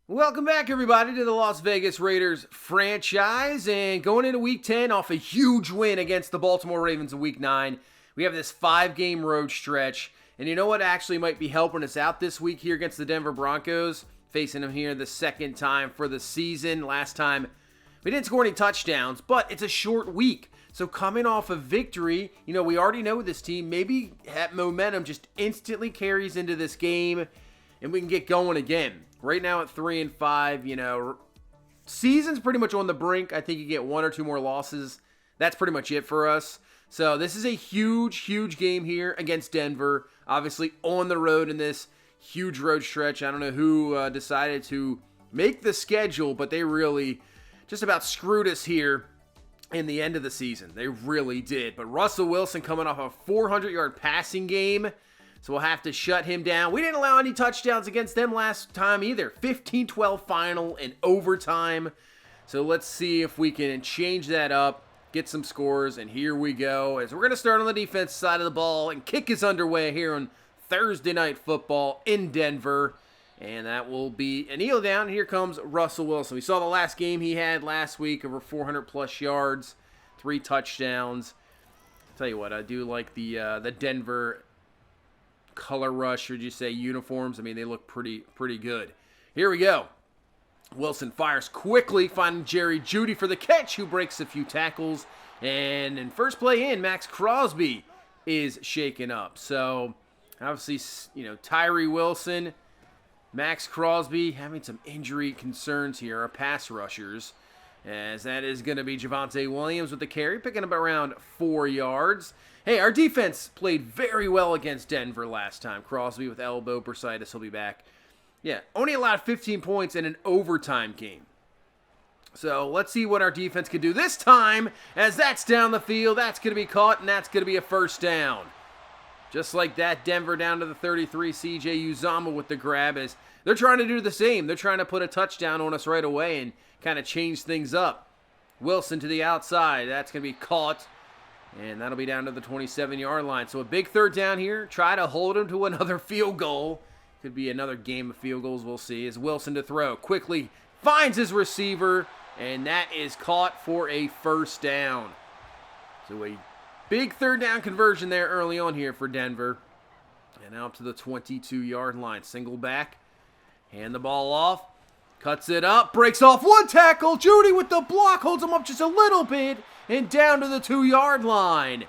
Welcome back, everybody, to the Las Vegas Raiders franchise. And going into Week 10 off a huge win against the Baltimore Ravens in Week 9, we have this 5-game road stretch. And you know what actually might be helping us out this week here against the Denver Broncos? Facing them here the second time for the season. Last time, we didn't score any touchdowns, but it's a short week. So coming off a victory, we already know this team. Maybe that momentum just instantly carries into this game, and we can get going again. Right now at 3-5, season's pretty much on the brink. I think you get one or two more losses. That's pretty much it for us. So this is a huge, huge game here against Denver. Obviously on the road in this huge road stretch. I don't know who decided to make the schedule, but they really just about screwed us here in the end of the season. They really did. But Russell Wilson coming off a 400-yard passing game. So we'll have to shut him down. We didn't allow any touchdowns against them last time either. 15-12 final in overtime. So let's see if we can change that up, get some scores, and here we go. As we're going to start on the defense side of the ball, and kick is underway here on Thursday Night Football in Denver. And that will be a kneel down. Here comes Russell Wilson. We saw the last game he had last week, over 400-plus yards, 3 touchdowns. I'll tell you what, I do like the Denver color rush, or just say uniforms. I mean, they look pretty good. Here we go. Wilson fires quickly, finding Jerry Jeudy for the catch, who breaks a few tackles. And in first play in, Max Crosby is shaken up. So, obviously, Tyree Wilson, Max Crosby having some injury concerns here, our pass rushers. As that is going to be Javonte Williams with the carry, picking up around 4 yards. Hey, our defense played very well against Denver last time. Crosby with elbow, bursitis, he'll be back. Yeah, only allowed 15 points in an overtime game. So let's see what our defense can do this time. As that's down the field, that's going to be caught, and that's going to be a first down. Just like that, Denver down to the 33. C.J. Uzomah with the grab. As they're trying to do the same. They're trying to put a touchdown on us right away and kind of change things up. Wilson to the outside. That's going to be caught. And that'll be down to the 27-yard line. So a big third down here. Try to hold him to another field goal. Could be another game of field goals, we'll see. As Wilson to throw. Quickly finds his receiver. And that is caught for a first down. So a big third down conversion there early on here for Denver. And out to the 22-yard line. Single back. Hand the ball off. Cuts it up. Breaks off one tackle. Jeudy with the block. Holds him up just a little bit. And down to the 2-yard line.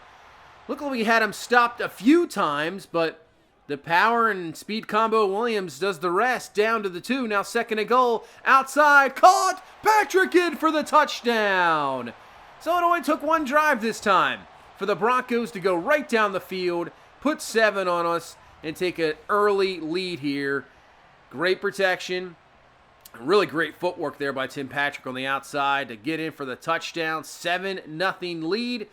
Looked like we had him stopped a few times, but the power and speed combo Williams does the rest. Down to the 2. Now second and goal. Outside. Caught. Patrick in for the touchdown. So it only took one drive this time for the Broncos to go right down the field, put 7 on us, and take an early lead here. Great protection. Really great footwork there by Tim Patrick on the outside to get in for the touchdown. 7-0 lead.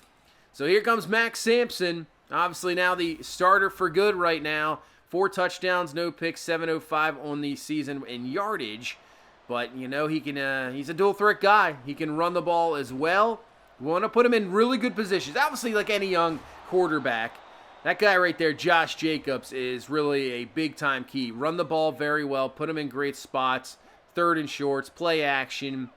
So here comes Max Sampson. Obviously now the starter for good right now. 4 touchdowns, no picks, 705 on the season in yardage. But, he can. He's a dual threat guy. He can run the ball as well. We want to put him in really good positions. Obviously, like any young quarterback, that guy right there, Josh Jacobs, is really a big-time key. Run the ball very well. Put him in great spots. Third and shorts, play action.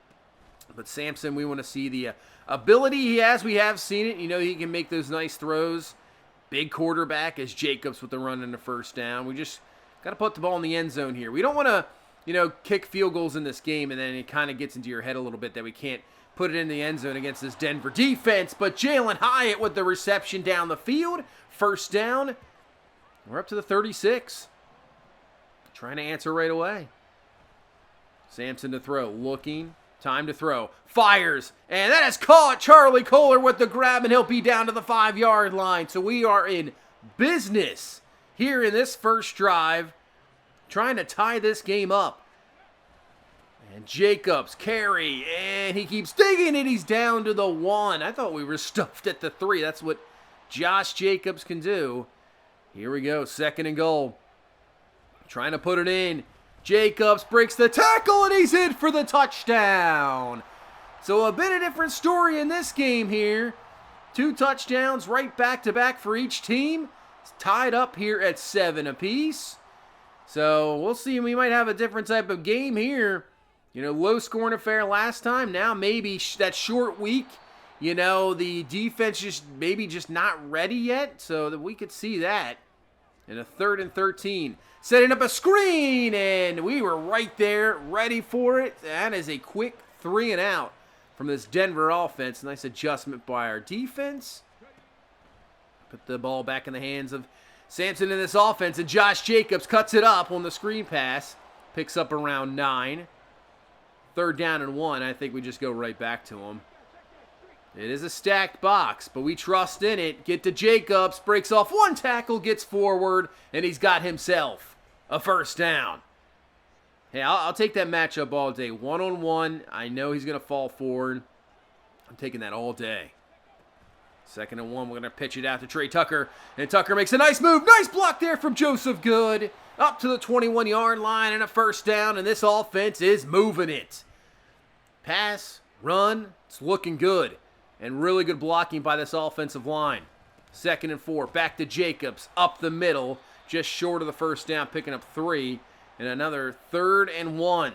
But Sampson, we want to see the ability he has. We have seen it. He can make those nice throws. Big quarterback as Jacobs with the run and the first down. We just got to put the ball in the end zone here. We don't want to, kick field goals in this game, and then it kind of gets into your head a little bit that we can't put it in the end zone against this Denver defense. But Jalen Hyatt with the reception down the field. First down. We're up to the 36. Trying to answer right away. Sampson to throw, looking, time to throw, fires, and that is caught. Charlie Kohler with the grab, and he'll be down to the 5-yard line. So we are in business here in this first drive, trying to tie this game up. And Jacobs carry, and he keeps digging, and he's down to the 1. I thought we were stuffed at the 3. That's what Josh Jacobs can do. Here we go, second and goal. Trying to put it in. Jacobs breaks the tackle, and he's in for the touchdown. So a bit of different story in this game here. 2 touchdowns right back-to-back for each team. It's tied up here at 7 apiece. So we'll see. We might have a different type of game here. You know, low scoring affair last time. Now maybe that short week, you know, the defense just not ready yet. So that we could see that. In a 3rd and 13. Setting up a screen, and we were right there, ready for it. That is a quick 3 and out from this Denver offense. Nice adjustment by our defense. Put the ball back in the hands of Sampson in this offense, and Josh Jacobs cuts it up on the screen pass. Picks up around 9. 3rd down and 1. I think we just go right back to him. It is a stacked box, but we trust in it. Get to Jacobs, breaks off 1 tackle, gets forward, and he's got himself a 1st down. Hey, I'll take that matchup all day. 1-on-1, I know he's going to fall forward. I'm taking that all day. 2nd and 1, we're going to pitch it out to Trey Tucker, and Tucker makes a nice move. Nice block there from Joseph Good. Up to the 21-yard line and a 1st down, and this offense is moving it. Pass, run, it's looking good. And really good blocking by this offensive line. 2nd and 4. Back to Jacobs. Up the middle. Just short of the 1st down. Picking up 3. And another 3rd and 1.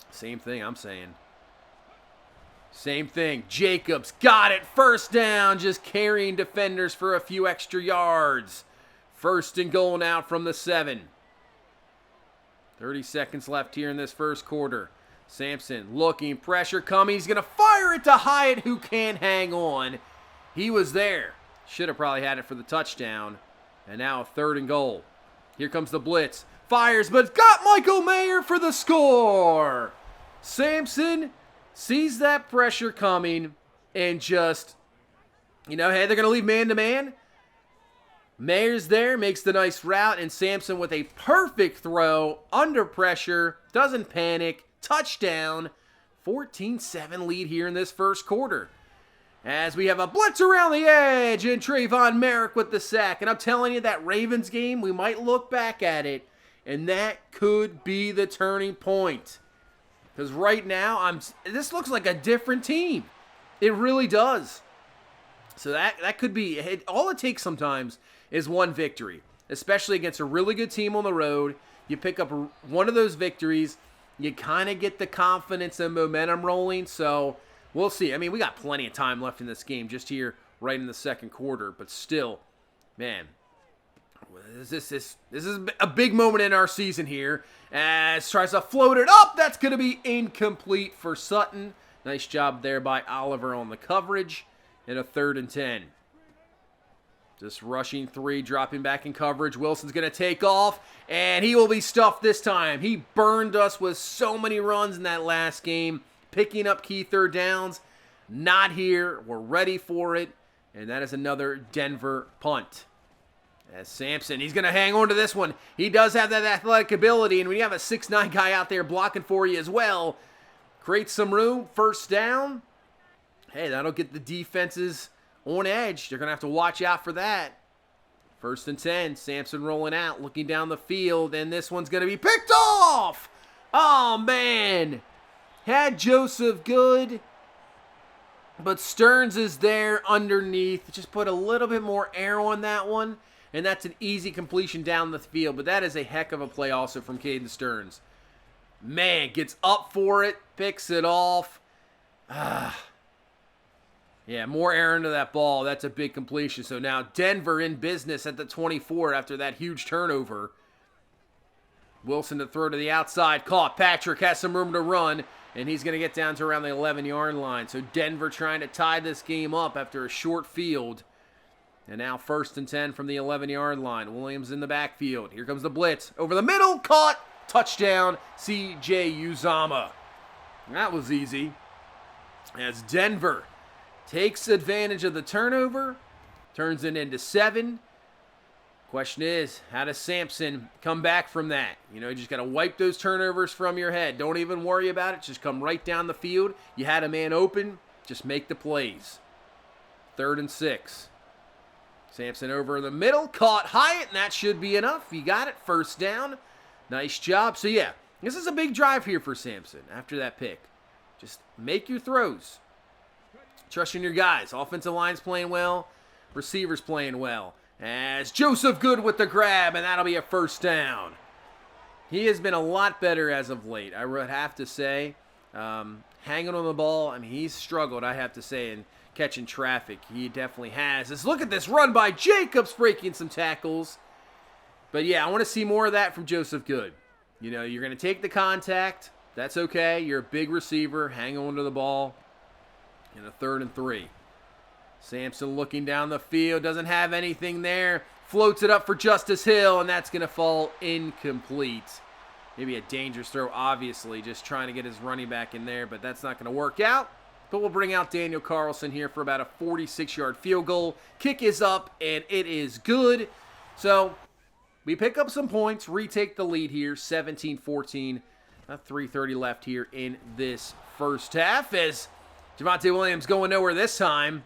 Same thing I'm saying. Same thing. Jacobs got it. 1st down. Just carrying defenders for a few extra yards. 1st and goal now from the 7. 30 seconds left here in this 1st quarter. Sampson looking, pressure coming. He's going to fire it to Hyatt, who can't hang on. He was there. Should have probably had it for the touchdown. And now 3rd and goal. Here comes the blitz. Fires, but got Michael Mayer for the score. Sampson sees that pressure coming and just, you know, hey, they're going to leave man-to-man. Mayer's there, makes the nice route, and Sampson with a perfect throw under pressure, doesn't panic. Touchdown, 14-7 lead here in this 1st quarter. As we have a blitz around the edge, and Trayvon Merrick with the sack. And I'm telling you, that Ravens game, we might look back at it, and that could be the turning point. Because right now, this looks like a different team. It really does. So that could be, all it takes sometimes is one victory, especially against a really good team on the road. You pick up one of those victories, you kind of get the confidence and momentum rolling, so we'll see. I mean, we got plenty of time left in this game, just here right in the 2nd quarter, but still, man, this is a big moment in our season here. As tries to float it up, that's going to be incomplete for Sutton. Nice job there by Oliver on the coverage, and a 3rd and 10. Just rushing 3, dropping back in coverage. Wilson's going to take off, and he will be stuffed this time. He burned us with so many runs in that last game, picking up key 3rd downs. Not here. We're ready for it, and that is another Denver punt. As Sampson, he's going to hang on to this one. He does have that athletic ability, and when you have a 6'9" guy out there blocking for you as well, creates some room. 1st down. Hey, that'll get the defenses on edge. They're going to have to watch out for that. 1st and 10. Sampson rolling out, looking down the field, and this one's going to be picked off. Oh, man. Had Joseph Good, but Stearns is there underneath. Just put a little bit more air on that one, and that's an easy completion down the field. But that is a heck of a play also from Caden Stearns. Man, gets up for it, picks it off. Yeah, more air into that ball. That's a big completion. So now Denver in business at the 24 after that huge turnover. Wilson to throw to the outside. Caught. Patrick has some room to run, and he's going to get down to around the 11-yard line. So Denver trying to tie this game up after a short field. And now 1st and 10 from the 11-yard line. Williams in the backfield. Here comes the blitz. Over the middle. Caught. Touchdown. C.J. Uzomah. That was easy. As Denver takes advantage of the turnover, turns it into 7. Question is, how does Sampson come back from that? You know, you just got to wipe those turnovers from your head. Don't even worry about it. Just come right down the field. You had a man open. Just make the plays. 3rd and 6. Sampson over in the middle. Caught Hyatt, and that should be enough. You got it. 1st down. Nice job. So, yeah, this is a big drive here for Sampson after that pick. Just make your throws. Trust in your guys. Offensive line's playing well. Receivers playing well. as Joseph Good with the grab, and that'll be a first down. He has been a lot better as of late, I would have to say. Hanging on the ball, I mean, he's struggled, I have to say, in catching traffic. He definitely has. Let's look at this run by Jacobs, breaking some tackles. But yeah, I want to see more of that from Joseph Good. You know, you're going to take the contact. That's okay. You're a big receiver. Hang on to the ball. In a 3rd and 3. Sampson looking down the field. Doesn't have anything there. Floats it up for Justice Hill, and that's going to fall incomplete. Maybe a dangerous throw, obviously. Just trying to get his running back in there, but that's not going to work out. But we'll bring out Daniel Carlson here for about a 46-yard field goal. Kick is up, and it is good. So we pick up some points, retake the lead here, 17-14. 3:30 left here in this first half as Javonte Williams going nowhere this time.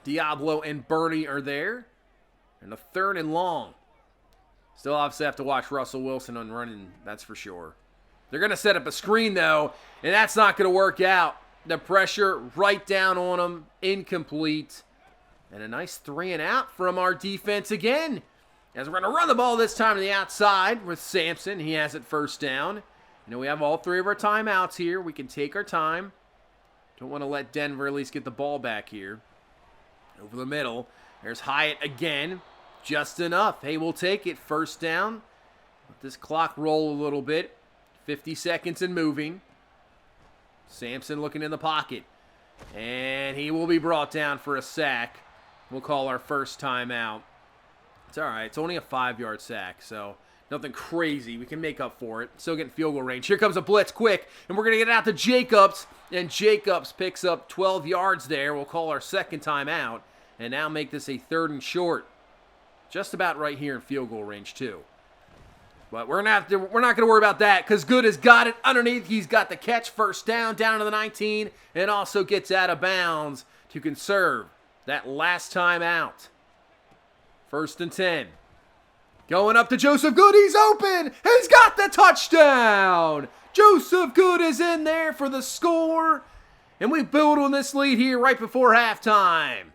Diablo and Bernie are there. And a 3rd and long. Still obviously have to watch Russell Wilson on running, that's for sure. They're going to set up a screen, though, and that's not going to work out. The pressure right down on him, incomplete. And a nice 3 and out from our defense again. As we're going to run the ball this time to the outside with Sampson. He has it first down. You know, we have all 3 of our timeouts here. We can take our time. Don't want to let Denver at least get the ball back here. Over the middle. There's Hyatt again. Just enough. Hey, we'll take it. First down. Let this clock roll a little bit. 50 seconds and moving. Sampson looking in the pocket. And he will be brought down for a sack. We'll call our first timeout. It's all right. It's only a 5-yard sack, so nothing crazy. We can make up for it. Still getting field goal range. Here comes a blitz quick, and we're going to get it out to Jacobs. And Jacobs picks up 12 yards there. We'll call our second timeout, and now make this a 3rd and short. Just about right here in field goal range, too. But we're not going to worry about that because Good has got it underneath. He's got the catch, first down to the 19, and also gets out of bounds to conserve that last time out. 1st and 10. Going up to Joseph Good. He's open. He's got the touchdown. Joseph Good is in there for the score. And we build on this lead here right before halftime.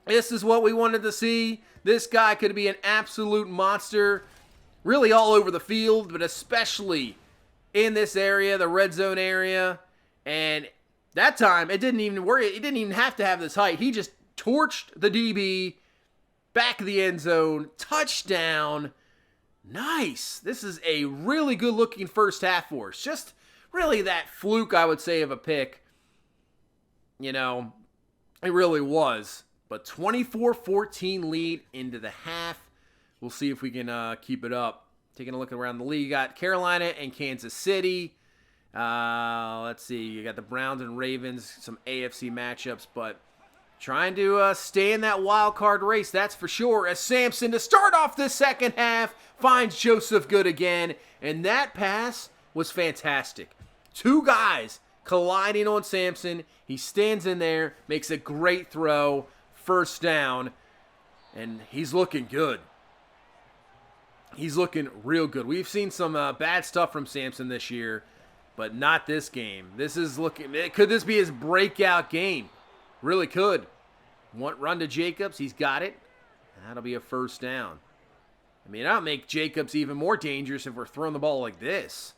This is what we wanted to see. This guy could be an absolute monster. Really all over the field, but especially in this area, the red zone area. And that time, it didn't even worry. It didn't even have to have this height. He just torched the DB. Back of the end zone. Touchdown. Nice. This is a really good looking first half for us. Just really that fluke, I would say, of a pick. You know, it really was. But 24-14 lead into the half. We'll see if we can keep it up. Taking a look around the league. You got Carolina and Kansas City. Let's see. You got the Browns and Ravens. Some AFC matchups, but trying to stay in that wild card race, that's for sure. As Sampson, to start off this second half, finds Joseph Good again. And that pass was fantastic. 2 guys colliding on Sampson. He stands in there, makes a great throw. First down. And he's looking good. He's looking real good. We've seen some bad stuff from Sampson this year, but not this game. This is looking, could this be his breakout game? Really could. Run to Jacobs. He's got it. That'll be a first down. I mean, that'll make Jacobs even more dangerous if we're throwing the ball like this.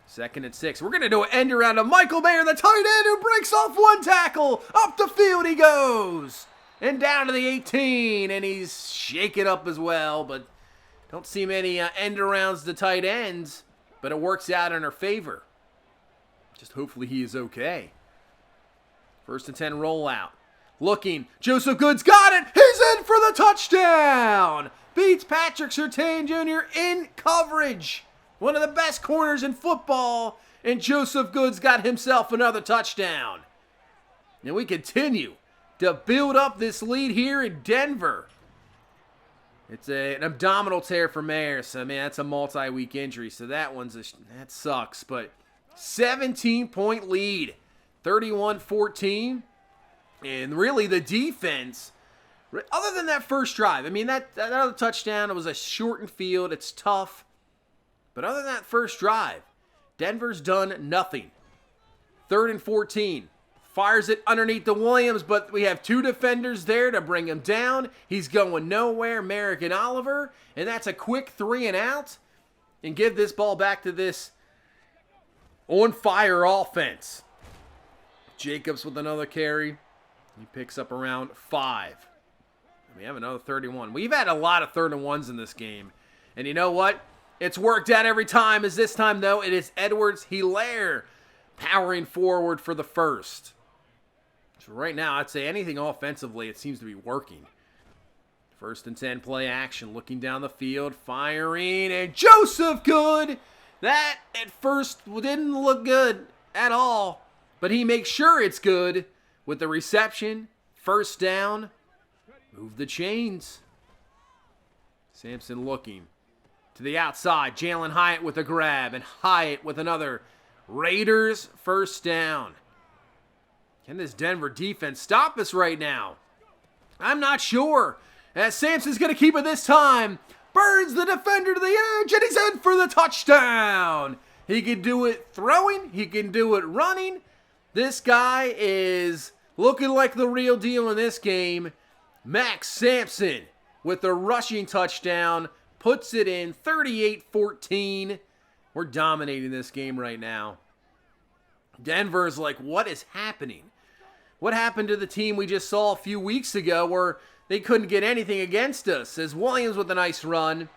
2nd and 6. We're going to do an end around to Michael Mayer, the tight end, who breaks off 1 tackle. Up the field he goes. And down to the 18. And he's shaken up as well. But don't see many end arounds to tight ends. But it works out in our favor. Just hopefully he is okay. 1st and 10 rollout. Looking. Joseph Good's got it. He's in for the touchdown. Beats Patrick Surtain Jr. in coverage. One of the best corners in football. And Joseph Good's got himself another touchdown. And we continue to build up this lead here in Denver. It's an abdominal tear for Mayer. So, man, that's a multi-week injury. So that sucks. But 17-point lead. 31-14. And really the defense, other than that first drive, I mean, that other touchdown, it was a shortened field. It's tough. But other than that first drive, Denver's done nothing. 3rd and 14. Fires it underneath the Williams, but we have two defenders there to bring him down. He's going nowhere, Merrick and Oliver. And that's a quick 3 and out. And give this ball back to this on-fire offense. Jacobs with another carry. He picks up around 5. We have another 31. We've had a lot of 3rd-and-1s in this game. And you know what? It's worked out every time. As this time, though, it is Edwards-Hilaire powering forward for the first. So right now, I'd say anything offensively, it seems to be working. 1st and 10 play action, looking down the field, firing, and Joseph Good. That at first didn't look good at all, but he makes sure it's good with the reception. 1st down, move the chains. Sampson looking to the outside. Jalen Hyatt with a grab, and Hyatt with another. Raiders 1st down. Can this Denver defense stop us right now? I'm not sure. As Sampson's going to keep it this time. Burns the defender to the edge, and he's in for the touchdown. He can do it throwing. He can do it running. This guy is looking like the real deal in this game. Max Sampson with the rushing touchdown. Puts it in 38-14. We're dominating this game right now. Denver's like, what is happening? What happened to the team we just saw a few weeks ago where they couldn't get anything against us? As Williams with a nice run,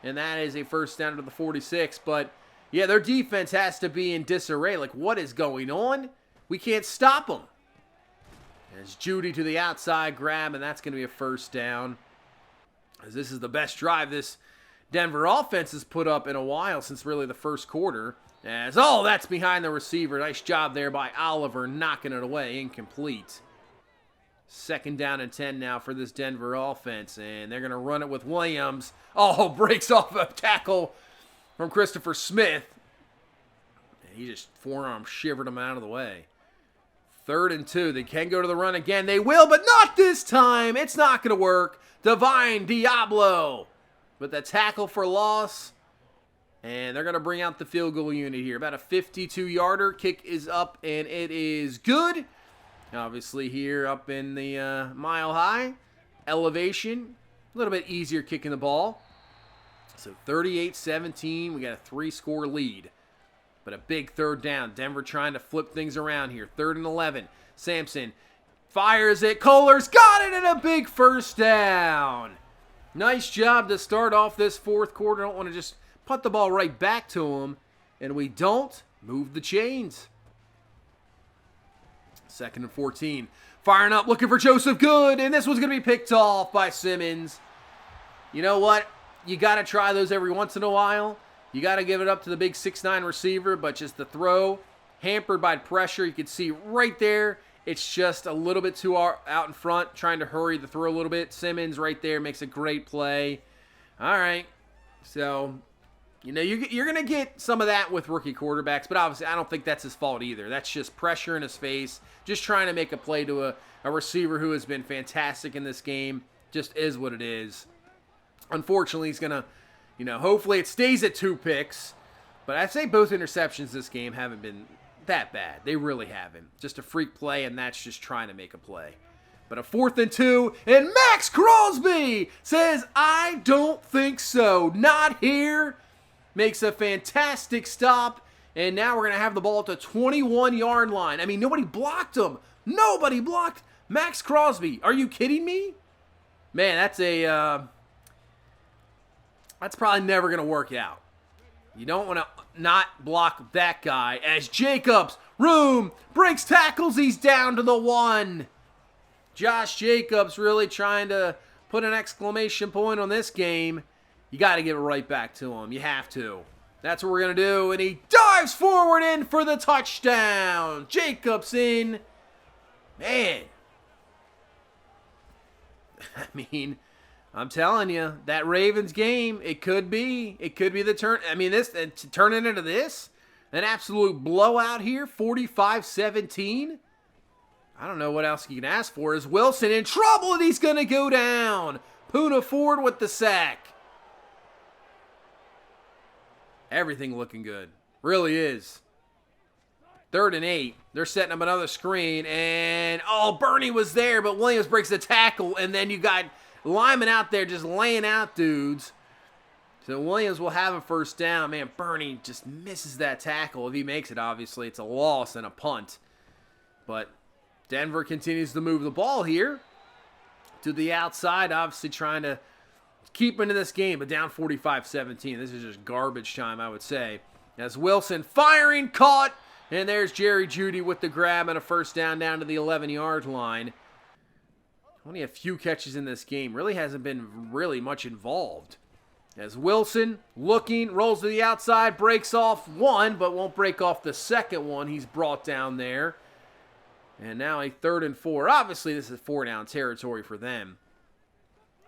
and that is a 1st down to the 46. But, yeah, their defense has to be in disarray. Like, what is going on? We can't stop them. As Judy to the outside grab, and that's going to be a 1st down. As this is the best drive this Denver offense has put up in a while since really the 1st quarter. As, oh, that's behind the receiver. Nice job there by Oliver, knocking it away. Incomplete. 2nd down and 10 now for this Denver offense. And they're going to run it with Williams. Oh, breaks off a tackle from Christopher Smith. And he just forearm shivered him out of the way. 3rd and 2. They can go to the run again. They will, but not this time. It's not going to work. Divine Diablo with the tackle for loss. And they're going to bring out the field goal unit here. About a 52-yarder. Kick is up, and it is good. Obviously here up in the mile-high elevation. A little bit easier kicking the ball. So 38-17. We got a 3-score lead. But a big 3rd down. Denver trying to flip things around here. 3rd and 11. Sampson fires it. Kohler's got it, and a big 1st down. Nice job to start off this 4th quarter. Don't want to just put the ball right back to him. And we don't move the chains. 2nd and 14. Firing up, looking for Joseph Good. And this one's going to be picked off by Simmons. You know what? You got to try those every once in a while. You got to give it up to the big 6'9 receiver. But just the throw, hampered by pressure. You can see right there, it's just a little bit too out in front. Trying to hurry the throw a little bit. Simmons right there makes a great play. All right. So, you know, you're going to get some of that with rookie quarterbacks, but obviously I don't think that's his fault either. That's just pressure in his face, just trying to make a play to a receiver who has been fantastic in this game. Just is what it is. Unfortunately, he's going to, you know, hopefully it stays at 2 picks, but I'd say both interceptions this game haven't been that bad. They really haven't. Just a freak play, and that's just trying to make a play. But a 4th and 2, and Max Crosby says, I don't think so. Not here. Makes a fantastic stop, and now we're going to have the ball at the 21-yard line. I mean, nobody blocked him. Nobody blocked Max Crosby. Are you kidding me? Man, that's probably never going to work out. You don't want to not block that guy as Jacobs, breaks tackles. He's down to the 1. Josh Jacobs really trying to put an exclamation point on this game. You got to give it right back to him. You have to. That's what we're going to do. And he dives forward in for the touchdown. Jacobs in. Man. I mean, I'm telling you, that Ravens game, it could be the turn. I mean, to turn it into this, an absolute blowout here, 45-17. I don't know what else you can ask for. Is Wilson in trouble, and he's going to go down. Poona Ford with the sack. Everything looking good. Really is. 3rd and 8. They're setting up another screen, and Bernie was there, but Williams breaks the tackle, and then you got Lyman out there just laying out dudes. So Williams will have a first down. Man, Bernie just misses that tackle. If he makes it, obviously, it's a loss and a punt. But Denver continues to move the ball here to the outside, obviously trying to keep into this game, but down 45-17. This is just garbage time, I would say. As Wilson firing, caught, and there's Jerry Jeudy with the grab and a first down to the 11-yard line. Only a few catches in this game. Really hasn't been really much involved. As Wilson, looking, rolls to the outside, breaks off one, but won't break off the second one. He's brought down there. And now a 3rd and 4. Obviously, this is 4-down territory for them.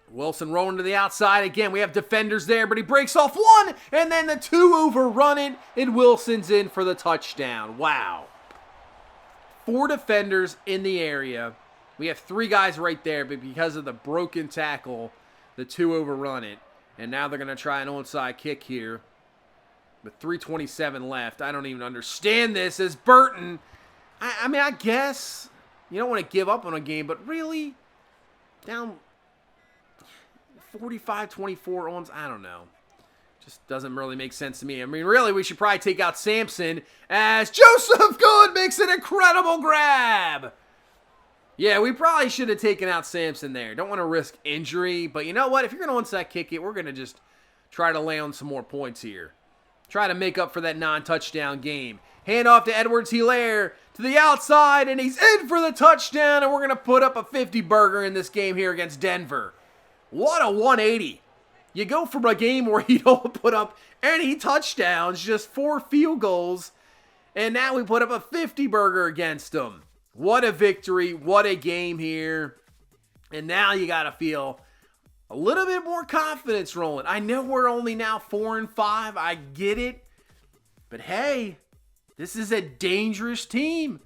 Wilson rolling to the outside. Again, we have defenders there, but he breaks off one, and then the 2 overrun it, and Wilson's in for the touchdown. Wow. 4 defenders in the area. We have 3 guys right there, but because of the broken tackle, the 2 overrun it. And now they're going to try an onside kick here with 3:27 left. I don't even understand this as Burton. I mean, I guess you don't want to give up on a game, but really? Down 45-24 ons? I don't know. Just doesn't really make sense to me. I mean, really, we should probably take out Sampson as Joseph Good makes an incredible grab. Yeah, we probably should have taken out Sampson there. Don't want to risk injury, but you know what? If you're going to onside kick it, we're going to just try to lay on some more points here. Try to make up for that non-touchdown game. Hand off to Edwards-Helaire to the outside, and he's in for the touchdown, and we're going to put up a 50-burger in this game here against Denver. What a 180. You go from a game where you don't put up any touchdowns, just 4 field goals, and now we put up a 50-burger against them. What a victory. What a game here. And now you got to feel a little bit more confidence rolling. I know we're only now 4-5. I get it. But hey, this is a dangerous team.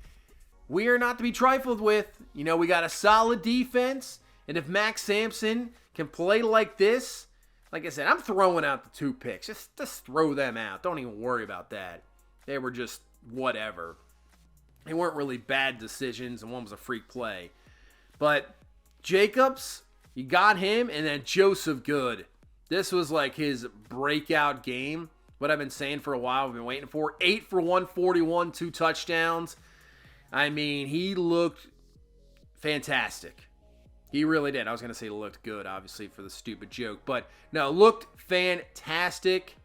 We are not to be trifled with. You know, we got a solid defense. And if Max Sampson can play like this, like I said, I'm throwing out the 2 picks. Just throw them out. Don't even worry about that. They were just whatever. They weren't really bad decisions, and one was a freak play. But Jacobs, you got him, and then Joseph Good. This was like his breakout game. What I've been saying for a while, we've been waiting for. 8 for 141, 2 touchdowns. I mean, he looked fantastic. He really did. I was going to say looked good, obviously, for the stupid joke. But no, looked fantastic.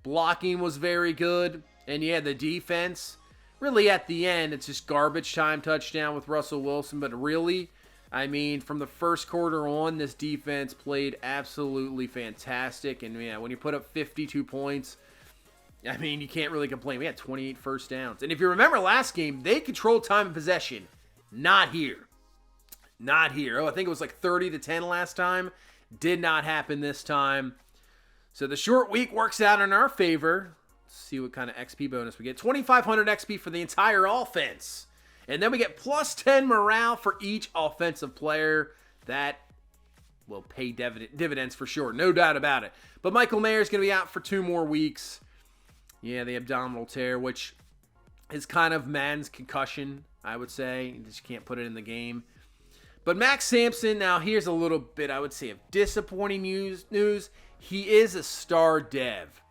Blocking was very good. And yeah, the defense, really at the end, it's just garbage time touchdown with Russell Wilson. But really, I mean, from the first quarter on, this defense played absolutely fantastic. And yeah, when you put up 52 points, I mean, you can't really complain. We had 28 first downs. And if you remember last game, they controlled time of possession. Not here. Not here. Oh, I think it was like 30-10 last time. Did not happen this time. So the short week works out in our favor. Let's see what kind of XP bonus we get. 2,500 XP for the entire offense. And then we get plus 10 morale for each offensive player. That will pay dividends for sure. No doubt about it. But Michael Mayer is going to be out for 2 more weeks. Yeah, the abdominal tear, which is kind of Madden's concussion, I would say. You just can't put it in the game. But Max Sampson, now here's a little bit, I would say, of disappointing news. He is a star dev.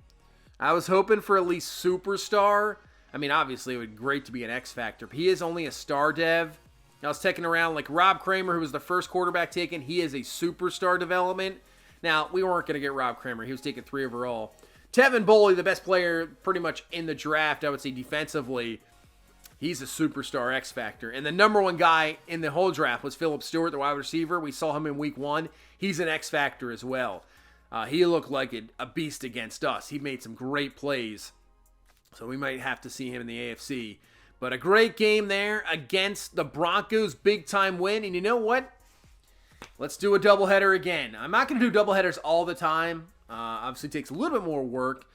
I was hoping for at least superstar. I mean, obviously, it would be great to be an X Factor, but he is only a star dev. I was taking around like Rob Kramer, who was the first quarterback taken. He is a superstar development. Now, we weren't going to get Rob Kramer. He was taken 3 overall. Tevin Boley, the best player pretty much in the draft, I would say defensively. He's a superstar X Factor. And the number 1 guy in the whole draft was Phillip Stewart, the wide receiver. We saw him in week 1. He's an X Factor as well. He looked like a beast against us. He made some great plays. So we might have to see him in the AFC. But a great game there against the Broncos. Big time win. And you know what? Let's do a doubleheader again. I'm not going to do doubleheaders all the time. Obviously it takes a little bit more work.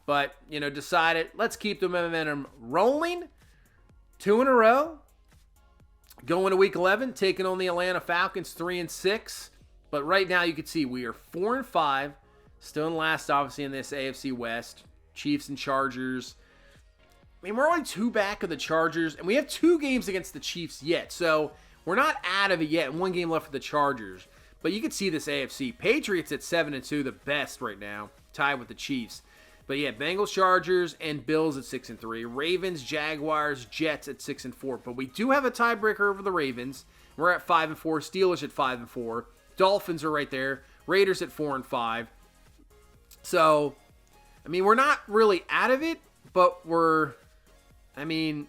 But, you know, decided let's keep the momentum rolling. 2 in a row. Going to week 11, taking on the Atlanta Falcons, 3-6. But right now you can see we are 4-5. Still in last, obviously, in this AFC West. Chiefs and Chargers. I mean, we're only 2 back of the Chargers, and we have 2 games against the Chiefs yet. So we're not out of it yet. 1 game left for the Chargers. But you can see this AFC. Patriots at 7-2, the best right now, tied with the Chiefs. But yeah, Bengals, Chargers, and Bills at 6-3. Ravens, Jaguars, Jets at 6-4. But we do have a tiebreaker over the Ravens. We're at 5-4. Steelers at 5-4. Dolphins are right there. Raiders at 4-5. So, I mean, we're not really out of it, but we're, I mean,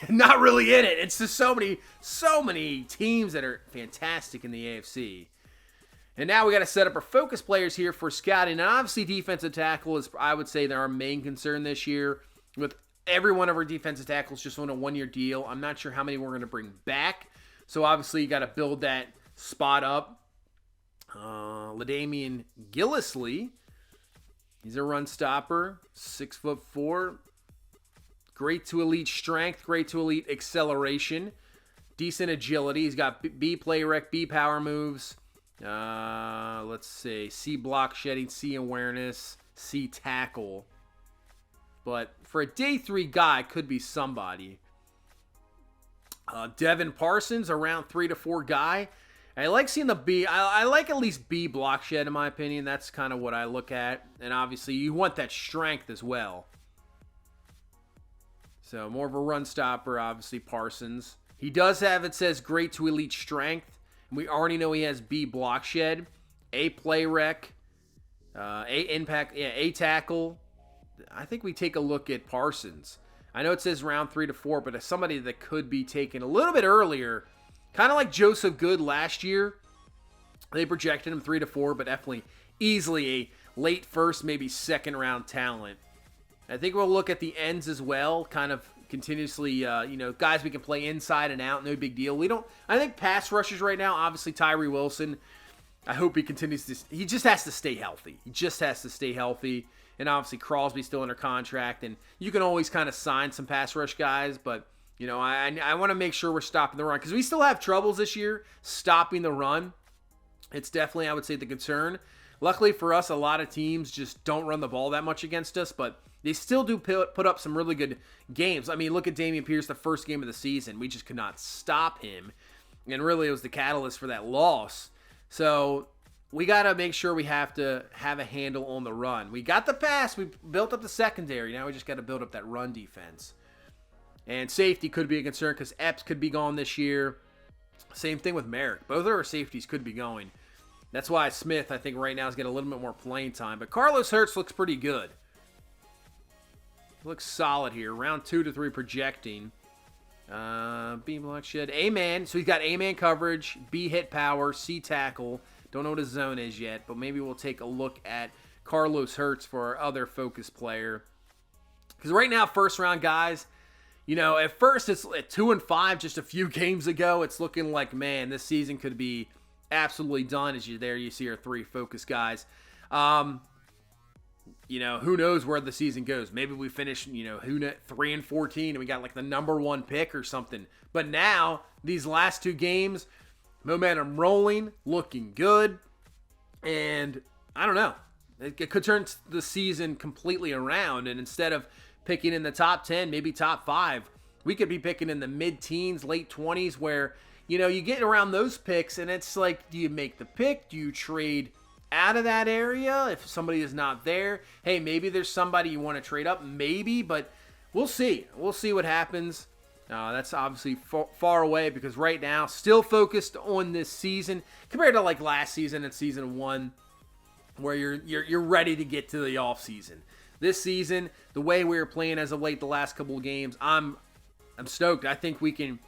not really in it. It's just so many teams that are fantastic in the AFC. And now we got to set up our focus players here for scouting. And obviously defensive tackle is, I would say, our main concern this year. With every one of our defensive tackles just on a 1-year deal. I'm not sure how many we're going to bring back. So obviously you got to build that spot up. LaDamian Gillislee. He's a run stopper. 6'4". Great to elite strength. Great to elite acceleration. Decent agility. He's got B play rec, B power moves. Let's see. C block shedding, C awareness, C tackle. But for a day 3 guy, could be somebody. Devin Parsons, a round 3 to 4 guy. I like seeing the B. I like at least B block shed in my opinion. That's kind of what I look at. And obviously you want that strength as well. So more of a run stopper, obviously Parsons. He does have, it says, great to elite strength. We already know he has B block shed, A play rec, A impact, yeah, A tackle. I think we take a look at Parsons. I know it says round 3 to 4, but as somebody that could be taken a little bit earlier, kind of like Joseph Good last year. They projected him 3 to 4, but definitely easily a late first, maybe second round talent. I think we'll look at the ends as well, kind of continuously, guys we can play inside and out, no big deal. I think pass rushers right now, obviously Tyree Wilson, I hope he continues to, he just has to stay healthy. And obviously Crosby's still under contract, and you can always kind of sign some pass rush guys, but, I want to make sure we're stopping the run, because we still have troubles this year stopping the run. It's definitely, I would say, the concern. Luckily for us, a lot of teams just don't run the ball that much against us, but they still do put up some really good games. I mean, look at Dameon Pierce, the first game of the season. We just could not stop him. And really, it was the catalyst for that loss. So we got to make sure we have to have a handle on the run. We got the pass. We built up the secondary. Now we just got to build up that run defense. And safety could be a concern because Epps could be gone this year. Same thing with Merrick. Both of our safeties could be going. That's why Smith, I think, right now is getting a little bit more playing time. But Carlos Hurts looks pretty good. Looks solid here. Round 2 to 3 projecting. B block shed. A-man. So he's got A-man coverage, B hit power, C tackle. Don't know what his zone is yet, but maybe we'll take a look at Carlos Hurts for our other focus player. Because right now, first round guys, at first it's at 2-5 just a few games ago. It's looking like, man, this season could be absolutely done. As you see our 3 focus guys. Who knows where the season goes. Maybe we finish, 3-14 and we got like the number 1 pick or something. But now, these last 2 games, momentum rolling, looking good. And I don't know. It could turn the season completely around. And instead of picking in the top 10, maybe top 5, we could be picking in the mid-teens, late 20s where, you get around those picks and it's like, do you make the pick? Do you trade out of that area if somebody is not there? Hey, maybe there's somebody you want to trade up, maybe, but we'll see. We'll see what happens. That's obviously far away because right now, still focused on this season compared to like last season and season 1, where you're ready to get to the off season. This season, the way we were playing as of late, the last couple of games, I'm stoked. I think we can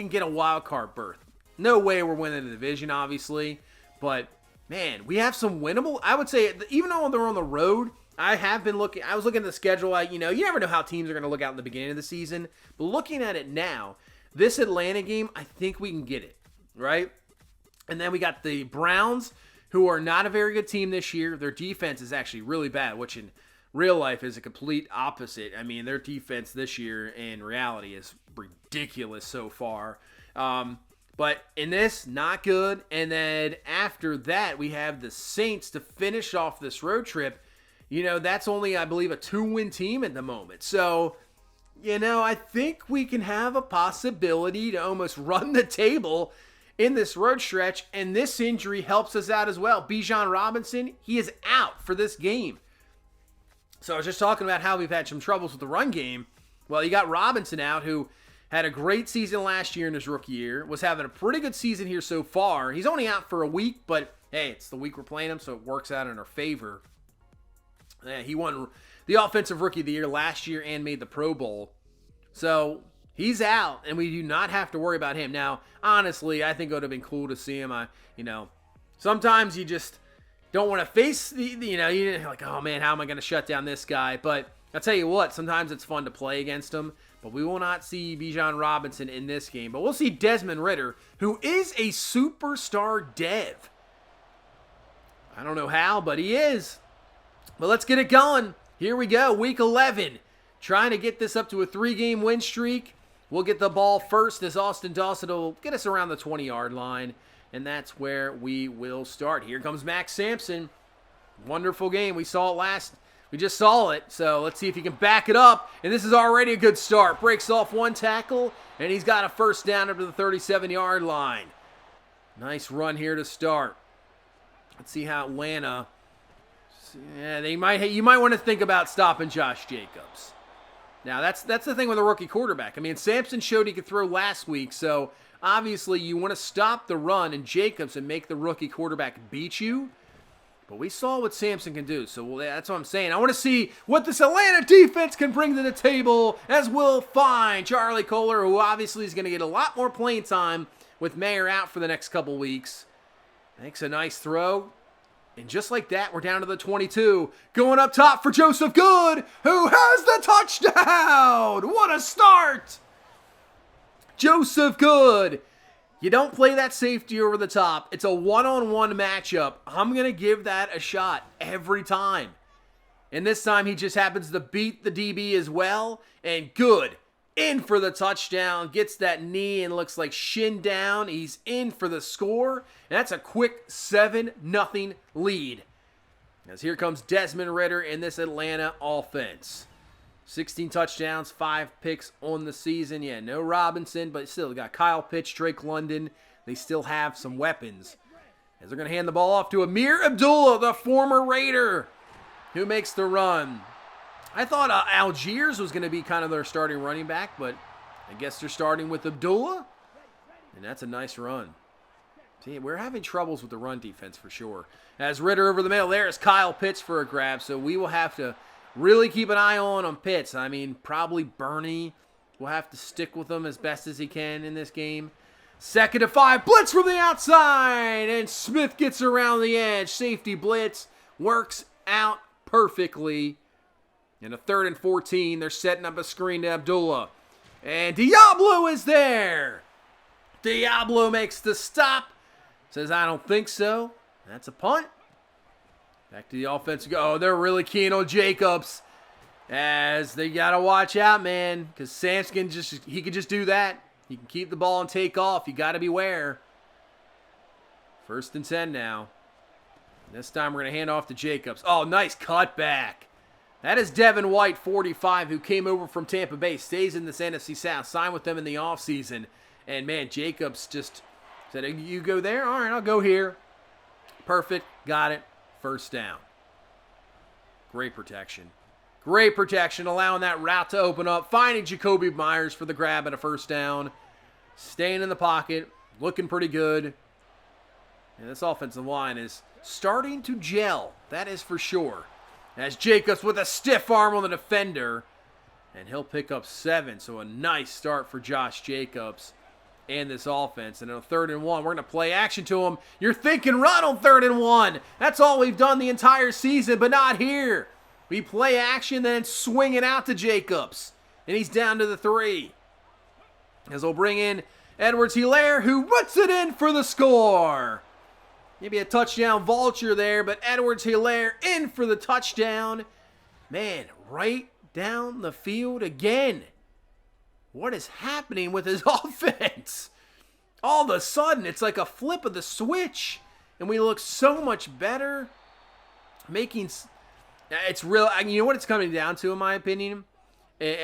get a wild card berth. No way we're winning the division, obviously, but man, we have some winnable. I would say, even though they're on the road, I was looking at the schedule. You never know how teams are going to look out in the beginning of the season. But looking at it now, this Atlanta game, I think we can get it, right? And then we got the Browns, who are not a very good team this year. Their defense is actually really bad, which in real life is a complete opposite. I mean, their defense this year in reality is ridiculous so far. But in this, not good. And then after that, we have the Saints to finish off this road trip. That's only, I believe, a 2-win team at the moment. So I think we can have a possibility to almost run the table in this road stretch, and this injury helps us out as well. Bijan Robinson, he is out for this game. So I was just talking about how we've had some troubles with the run game. Well, you got Robinson out, who had a great season last year in his rookie year, was having a pretty good season here so far. He's only out for a week, but hey, it's the week we're playing him, so it works out in our favor. He won the Offensive Rookie of the Year last year and made the Pro Bowl. So he's out, and we do not have to worry about him. Now, honestly, I think it would have been cool to see him. Sometimes you just don't want to face you're like, oh man, how am I going to shut down this guy? But I'll tell you what, sometimes it's fun to play against him. But we will not see Bijan Robinson in this game. But we'll see Desmond Ridder, who is a superstar dev. I don't know how, but he is. But let's get it going. Here we go, Week 11. Trying to get this up to a 3-game win streak. We'll get the ball first as Austin Dawson will get us around the 20-yard line. And that's where we will start. Here comes Max Sampson. Wonderful game. We just saw it. So let's see if he can back it up. And this is already a good start. Breaks off one tackle, and he's got a first down up to the 37-yard line. Nice run here to start. Let's see how Atlanta... Yeah, you might want to think about stopping Josh Jacobs. Now, that's the thing with a rookie quarterback. I mean, Sampson showed he could throw last week, so obviously you want to stop the run and Jacobs and make the rookie quarterback beat you. But we saw what Sampson can do, so that's what I'm saying. I want to see what this Atlanta defense can bring to the table, as we'll find Charlie Kolar, who obviously is going to get a lot more playing time with Mayer out for the next couple weeks. Makes a nice throw. And just like that, we're down to the 22. Going up top for Joseph Good, who has the touchdown! What a start! Joseph Good. You don't play that safety over the top. It's a one-on-one matchup. I'm going to give that a shot every time. And this time he just happens to beat the DB as well. And Good in for the touchdown. Gets that knee and looks like shin down. He's in for the score. And that's a quick 7-0 lead. As here comes Desmond Ridder in this Atlanta offense. 16 touchdowns, 5 picks on the season. Yeah, no Robinson, but still got Kyle Pitts, Drake London. They still have some weapons. As they're going to hand the ball off to Amir Abdullah, the former Raider, who makes the run. I thought Algiers was going to be kind of their starting running back, but I guess they're starting with Abdullah. And that's a nice run. See, we're having troubles with the run defense for sure. As Ridder over the middle, there is Kyle Pitts for a grab, so we will have to really keep an eye on Pitts. I mean, probably Bernie will have to stick with him as best as he can in this game. 2nd and 5, blitz from the outside, and Smith gets around the edge. Safety blitz works out perfectly. In a 3rd and 14, they're setting up a screen to Abdullah. And Diablo is there. Diablo makes the stop. Says, I don't think so. That's a punt. Back to the offense. Oh, they're really keen on Jacobs. As they got to watch out, man. Because Sampson he could just do that. He can keep the ball and take off. You got to beware. 1st and 10 now. This time we're going to hand off to Jacobs. Oh, nice cutback. That is Devin White, 45, who came over from Tampa Bay, stays in this NFC South, signed with them in the offseason. And, man, Jacobs just said, you go there? All right, I'll go here. Perfect. Got it. 1st down. Great protection. Great protection, allowing that route to open up. Finding Jacoby Myers for the grab and a 1st down. Staying in the pocket. Looking pretty good. And this offensive line is starting to gel. That is for sure. As Jacobs with a stiff arm on the defender. And he'll pick up 7. So a nice start for Josh Jacobs and this offense. And on 3rd and 1, we're going to play action to him. You're thinking run on 3rd and 1. That's all we've done the entire season, but not here. We play action, then swing it out to Jacobs. And he's down to the 3. As they'll bring in Edwards-Helaire, who puts it in for the score. Maybe a touchdown vulture there, but Edwards-Helaire in for the touchdown. Man, right down the field again. What is happening with his offense? All of a sudden, it's like a flip of the switch, and we look so much better. It's real. You know what it's coming down to, in my opinion?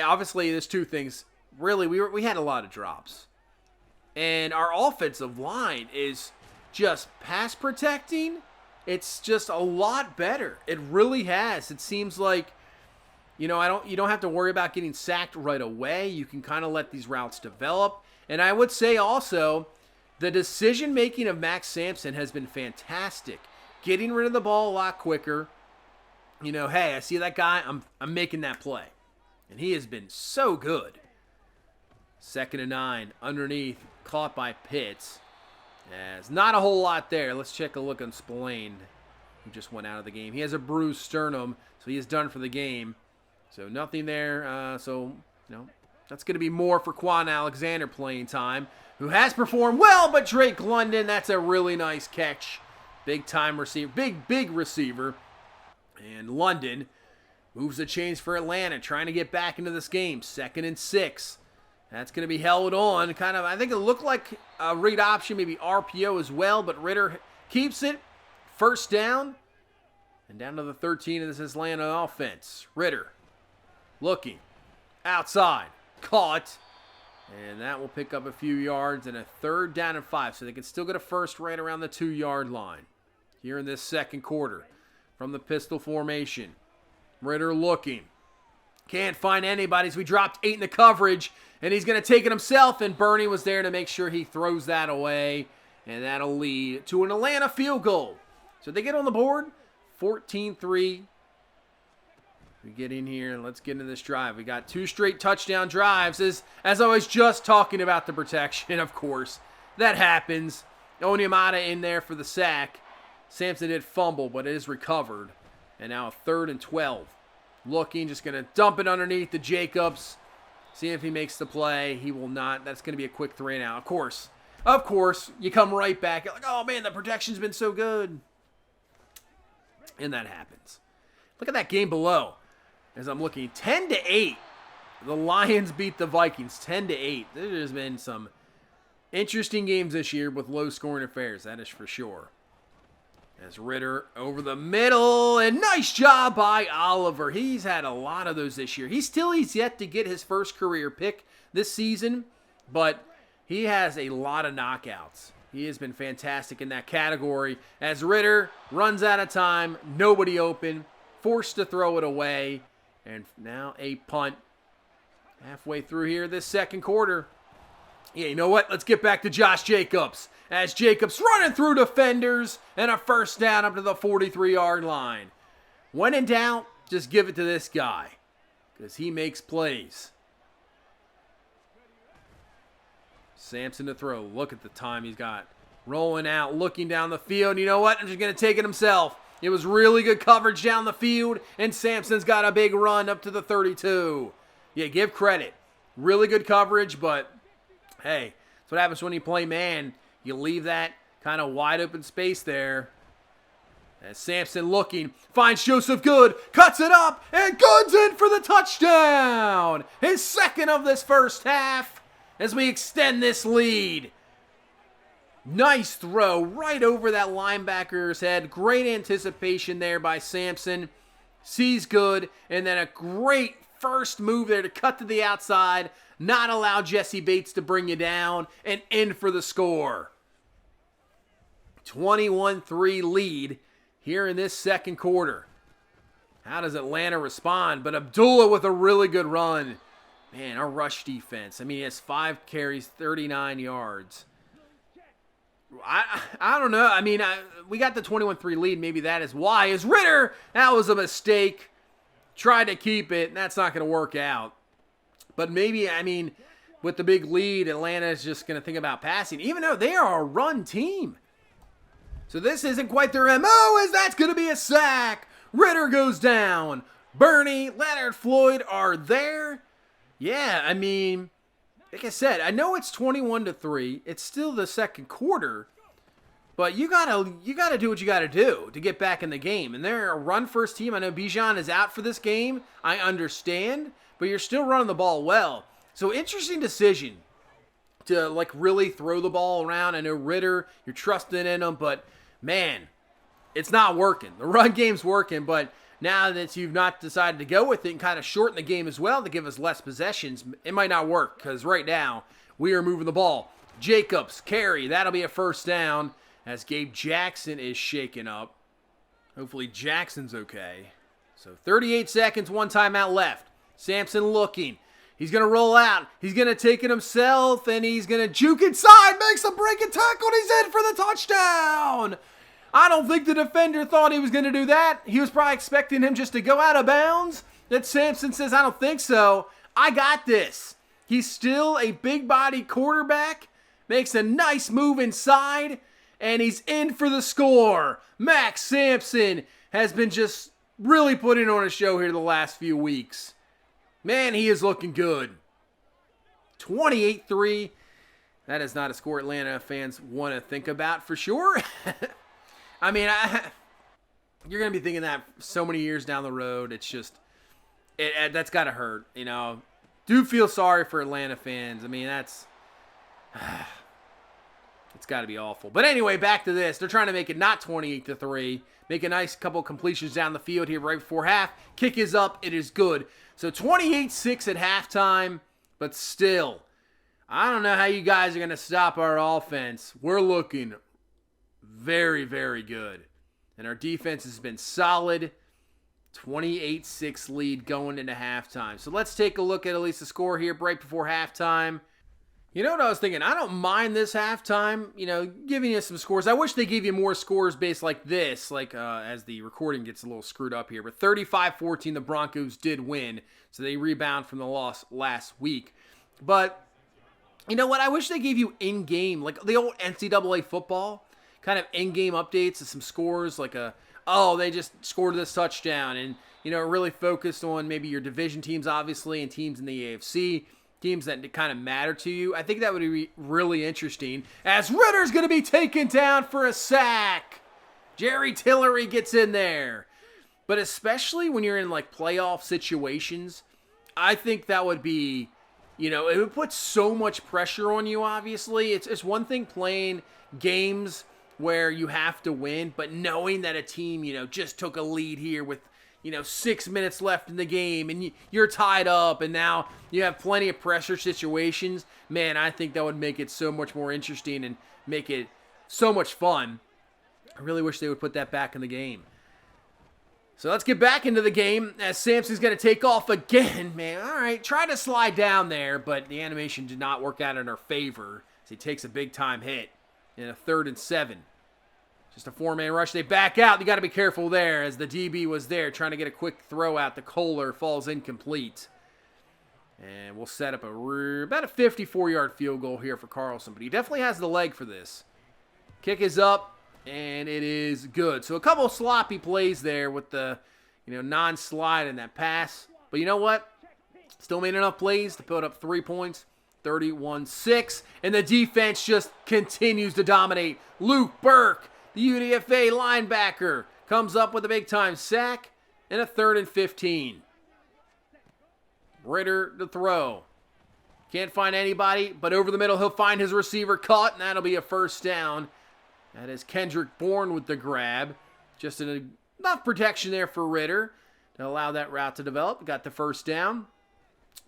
obviously there's two things. Really, we had a lot of drops. And our offensive line is just pass protecting. It's just a lot better. It really has. It seems like, you don't have to worry about getting sacked right away. You can kind of let these routes develop. And I would say also, the decision-making of Max Sampson has been fantastic. Getting rid of the ball a lot quicker. Hey, I see that guy, I'm making that play. And he has been so good. 2nd and 9, underneath, caught by Pitts. There's not a whole lot there. Let's check a look on Spillane, who just went out of the game. He has a bruised sternum, so he is done for the game. So nothing there. That's going to be more for Quan Alexander playing time, who has performed well, but Drake London, that's a really nice catch. Big-time receiver, big receiver. And London moves the chains for Atlanta, trying to get back into this game. 2nd and 6. That's going to be held on. I think it looked like a read option, maybe RPO as well, but Ritter keeps it. 1st down. And down to the 13 of this Atlanta offense. Ritter looking outside. Caught. And that will pick up a few yards and a 3rd down and 5. So they can still get a first right around the 2-yard line. Here in this second quarter from the pistol formation. Ritter looking. Can't find anybody, so we dropped 8 in the coverage, and he's going to take it himself, and Bernie was there to make sure he throws that away, and that'll lead to an Atlanta field goal. So they get on the board, 14-3. We get in here, and let's get into this drive. We got 2 straight touchdown drives, as I was just talking about the protection, of course. That happens. Onyemata in there for the sack. Sampson did fumble, but it is recovered. And now a 3rd and 12. Looking, just going to dump it underneath the Jacobs. See if he makes the play. He will not. That's going to be a quick 3 and out. Of course, you come right back. You're like, oh man, the protection's been so good. And that happens. Look at that game below. As I'm looking, 10-8. The Lions beat the Vikings 10-8. There's been some interesting games this year with low-scoring affairs. That is for sure. As Ritter over the middle, and nice job by Oliver. He's had a lot of those this year. He's yet to get his first career pick this season, but he has a lot of knockouts. He has been fantastic in that category. As Ritter runs out of time, nobody open, forced to throw it away, and now a punt halfway through here this second quarter. Yeah, you know what? Let's get back to Josh Jacobs. As Jacobs running through defenders and a 1st down up to the 43-yard line. When in doubt, just give it to this guy because he makes plays. Sampson to throw. Look at the time he's got. Rolling out, looking down the field. And you know what? I'm just going to take it himself. It was really good coverage down the field, and Sampson's got a big run up to the 32. Yeah, give credit. Really good coverage, but hey, that's what happens when you play man. You leave that kind of wide open space there. As Sampson looking, finds Joseph Good, cuts it up, and Good's in for the touchdown! His 2nd of this first half as we extend this lead. Nice throw right over that linebacker's head. Great anticipation there by Sampson. Sees Good, and then a great first move there to cut to the outside, not allow Jesse Bates to bring you down, and in for the score. 21-3 lead here in this second quarter. How does Atlanta respond? But Abdullah with a really good run. Man, our rush defense. I mean, he has 5 carries, 39 yards. I don't know. I mean, we got the 21-3 lead. Maybe that is why. As Ritter, that was a mistake. Tried to keep it, and that's not going to work out. But maybe, I mean, with the big lead, Atlanta is just going to think about passing, even though they are a run team. So this isn't quite their MO, as that's going to be a sack. Ritter goes down. Bernie, Leonard Floyd are there. Yeah, I mean, like I said, I know it's 21-3. It's still the second quarter. But you gotta do what you gotta do to get back in the game. And they're a run-first team. I know Bijan is out for this game. I understand. But you're still running the ball well. So interesting decision to really throw the ball around. I know Ritter, you're trusting in him, but man, it's not working. The run game's working, but now that you've not decided to go with it and kind of shorten the game as well to give us less possessions, it might not work because right now we are moving the ball. Jacobs, carry, that'll be a first down as Gabe Jackson is shaken up. Hopefully Jackson's okay. So 38 seconds, one timeout left. Sampson looking. He's going to roll out. He's going to take it himself, and he's going to juke inside, makes a breaking tackle, and he's in for the touchdown. I don't think the defender thought he was going to do that. He was probably expecting him just to go out of bounds. That Sampson says, I don't think so. I got this. He's still a big-body quarterback. Makes a nice move inside, and he's in for the score. Max Sampson has been just really putting on a show here the last few weeks. Man, he is looking good. 28-3. That is not a score Atlanta fans want to think about for sure. I mean, you're going to be thinking that so many years down the road. It's just, that's got to hurt, you know. Do feel sorry for Atlanta fans. I mean, that's, it's got to be awful. But anyway, back to this. They're trying to make it not 28-3. Make a nice couple completions down the field here right before half. Kick is up. It is good. So 28-6 at halftime, but still, I don't know how you guys are going to stop our offense. We're looking very, very good. And our defense has been solid. 28-6 lead going into halftime. So let's take a look at least the score here right before halftime. You know what I was thinking? I don't mind this halftime, you know, giving you some scores. I wish they gave you more scores based like this, like as the recording gets a little screwed up here. But 35-14, the Broncos did win, so they rebound from the loss last week. But you know what? I wish they gave you in-game, like the old NCAA football, kind of in-game updates of some scores, like they just scored this touchdown. And, you know, really focused on maybe your division teams, obviously, and teams in the AFC. Teams that kind of matter to you. I think that would be really interesting as Ritter's going to be taken down for a sack. Jerry Tillery gets in there. But especially when you're in like playoff situations, I think that would be, you know, it would put so much pressure on you, obviously. It's one thing playing games where you have to win, but knowing that a team, you know, just took a lead here with, you know, 6 minutes left in the game and you're tied up and now you have plenty of pressure situations. Man, I think that would make it so much more interesting and make it so much fun. I really wish they would put that back in the game. So let's get back into the game as Sampson's going to take off again. Man, all right, try to slide down there, but the animation did not work out in our favor as he takes a big-time hit in a 3rd and 7. Just a 4-man rush. They back out. You got to be careful there as the DB was there trying to get a quick throw out. The Kohler falls incomplete. And we'll set up about a 54-yard field goal here for Carlson. But he definitely has the leg for this. Kick is up, and it is good. So a couple of sloppy plays there with the, you know, non-slide in that pass. But you know what? Still made enough plays to put up 3 points. 31-6. And the defense just continues to dominate. Luke Burke, the UDFA linebacker, comes up with a big-time sack and a 3rd and 15. Ritter to throw. Can't find anybody, but over the middle he'll find his receiver cut, and that'll be a first down. That is Kendrick Bourne with the grab. Just enough protection there for Ritter to allow that route to develop. Got the first down.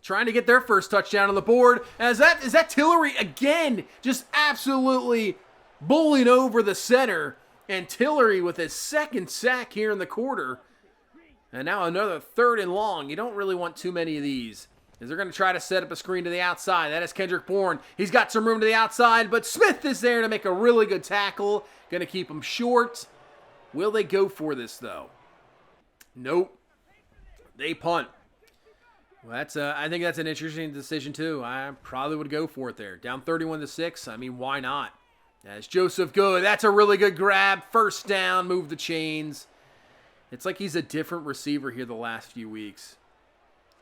Trying to get their first touchdown on the board. Is that Tillery again? Just absolutely bowling over the center. And Tillery with his 2nd sack here in the quarter. And now another 3rd and long. You don't really want too many of these. As they're going to try to set up a screen to the outside. That is Kendrick Bourne. He's got some room to the outside, but Smith is there to make a really good tackle. Going to keep him short. Will they go for this, though? Nope. They punt. Well, I think that's an interesting decision, too. I probably would go for it there. Down 31-6. I mean, why not? That's Joseph Good. That's a really good grab. First down. Move the chains. It's like he's a different receiver here the last few weeks.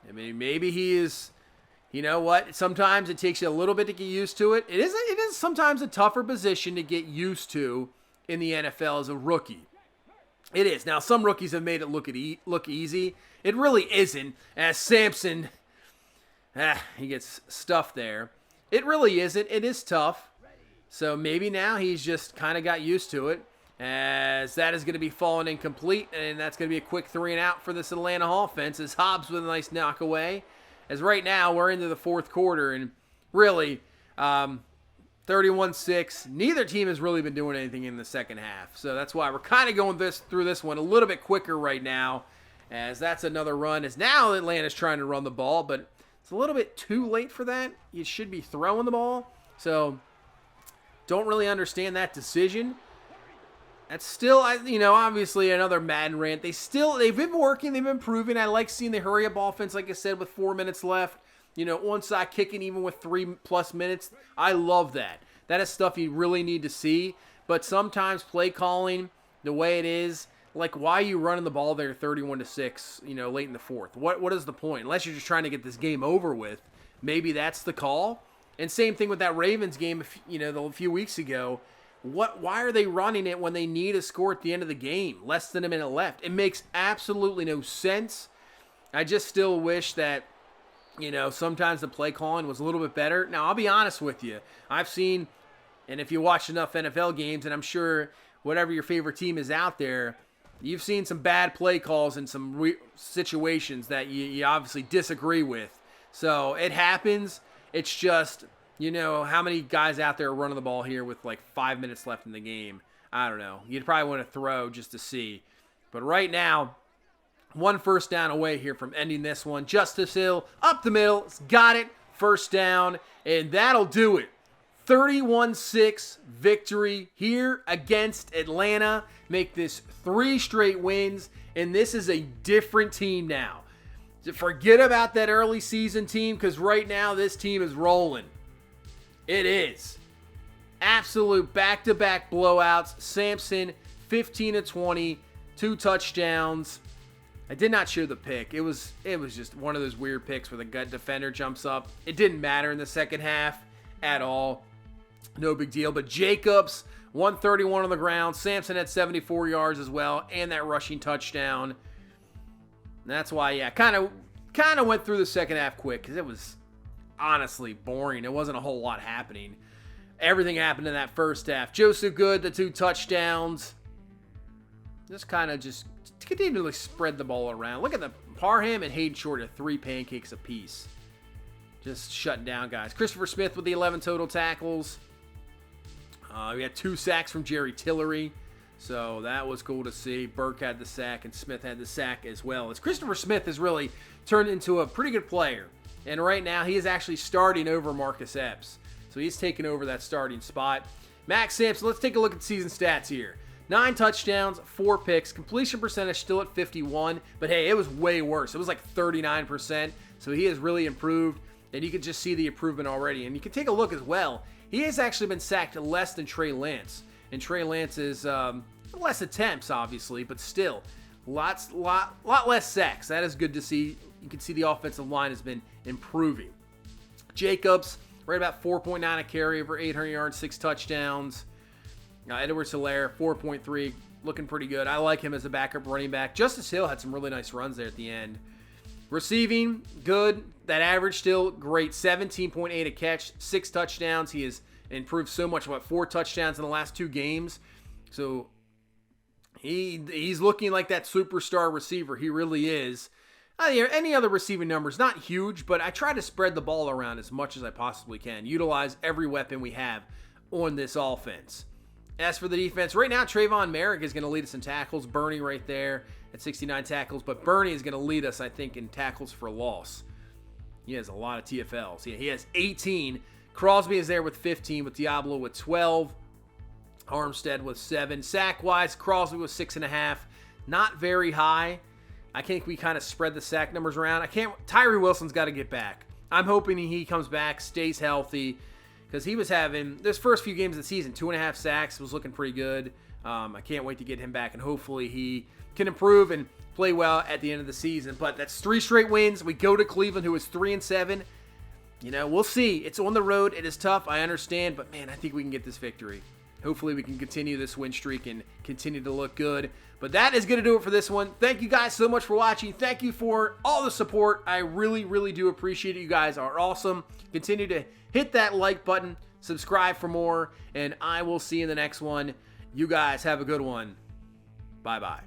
I mean, maybe he is, you know what? Sometimes it takes you a little bit to get used to it. It is sometimes a tougher position to get used to in the NFL as a rookie. It is. Now, some rookies have made it look easy. It really isn't. As Sampson, he gets stuffed there. It really isn't. It is tough. So maybe now he's just kind of got used to it. as that is going to be falling incomplete, and that's going to be a quick 3 and out for this Atlanta offense as Hobbs with a nice knock away. As right now, we're into the fourth quarter, and really, 31-6. Neither team has really been doing anything in the second half, so that's why we're kind of going through this one a little bit quicker right now, as that's another run. As now Atlanta's trying to run the ball, but it's a little bit too late for that. You should be throwing the ball, so don't really understand that decision. That's still, obviously another Madden rant. They've been working, they've been improving. I like seeing the hurry-up offense, like I said, with 4 minutes left. Onside kicking even with 3+ minutes. I love that. That is stuff you really need to see. But sometimes play calling, the way it is, like, why are you running the ball there 31-6, late in the fourth? What is the point? Unless you're just trying to get this game over with, maybe that's the call. And same thing with that Ravens game, a few weeks ago. Why are they running it when they need a score at the end of the game? Less than a minute left. It makes absolutely no sense. I just still wish that, sometimes the play calling was a little bit better. Now, I'll be honest with you. I've seen, and if you watch enough NFL games, and I'm sure whatever your favorite team is out there, you've seen some bad play calls in some situations that you obviously disagree with. So it happens. It's just, how many guys out there are running the ball here with like 5 minutes left in the game? I don't know. You'd probably want to throw just to see. But right now, 1 first down away here from ending this one. Justice Hill up the middle. It's got it. First down. And that'll do it. 31-6 victory here against Atlanta. Make this 3 straight wins. And this is a different team now. Forget about that early season team, because right now this team is rolling. It is. Absolute back-to-back blowouts. Sampson, 15-20, 2 touchdowns. I did not show the pick. It was just one of those weird picks where the gut defender jumps up. It didn't matter in the second half at all. No big deal. But Jacobs, 131 on the ground. Sampson had 74 yards as well, and that rushing touchdown. And that's why, kind of went through the second half quick, because it was honestly boring. It wasn't a whole lot happening. Everything happened in that first half. Joseph Good, the 2 touchdowns. Just continually spread the ball around. Look at the Parham and Hayden Short at 3 pancakes apiece. Just shutting down guys. Christopher Smith with the 11 total tackles. We had 2 sacks from Jerry Tillery. So that was cool to see. Burke had the sack and Smith had the sack as well. As Christopher Smith has really turned into a pretty good player. And right now he is actually starting over Marcus Epps. So he's taken over that starting spot. Max Sampson, let's take a look at season stats here. 9 touchdowns, 4 picks. Completion percentage still at 51. But hey, it was way worse. It was like 39%. So he has really improved. And you can just see the improvement already. And you can take a look as well. He has actually been sacked less than Trey Lance. And Trey Lance is less attempts, obviously, but still, lot less sacks. That is good to see. You can see the offensive line has been improving. Jacobs, right about 4.9 a carry, over 800 yards, 6 touchdowns. Edwards-Helaire, 4.3, looking pretty good. I like him as a backup running back. Justice Hill had some really nice runs there at the end. Receiving, good. That average still great. 17.8 a catch, 6 touchdowns. He has improved so much. 4 touchdowns in the last 2 games. So he's looking like that superstar receiver. He really is. Any other receiving numbers, not huge, but I try to spread the ball around as much as I possibly can. Utilize every weapon we have on this offense. As for the defense, right now Trayvon Merrick is going to lead us in tackles. Bernie right there at 69 tackles. But Bernie is going to lead us, I think, in tackles for loss. He has a lot of TFLs. He has 18. Crosby is there with 15, with Diablo with 12. Armstead with 7. Sack-wise, Crosby with 6.5. Not very high. I think we kind of spread the sack numbers around. Tyree Wilson's got to get back. I'm hoping he comes back, stays healthy, because he was having, this first few games of the season, 2.5 sacks, was looking pretty good. I can't wait to get him back, and hopefully he can improve and play well at the end of the season. But that's 3 straight wins. We go to Cleveland, who is 3-7. We'll see. It's on the road. It is tough. I understand. But, man, I think we can get this victory. Hopefully we can continue this win streak and continue to look good. But that is going to do it for this one. Thank you guys so much for watching. Thank you for all the support. I really, really do appreciate it. You guys are awesome. Continue to hit that like button. Subscribe for more. And I will see you in the next one. You guys have a good one. Bye-bye.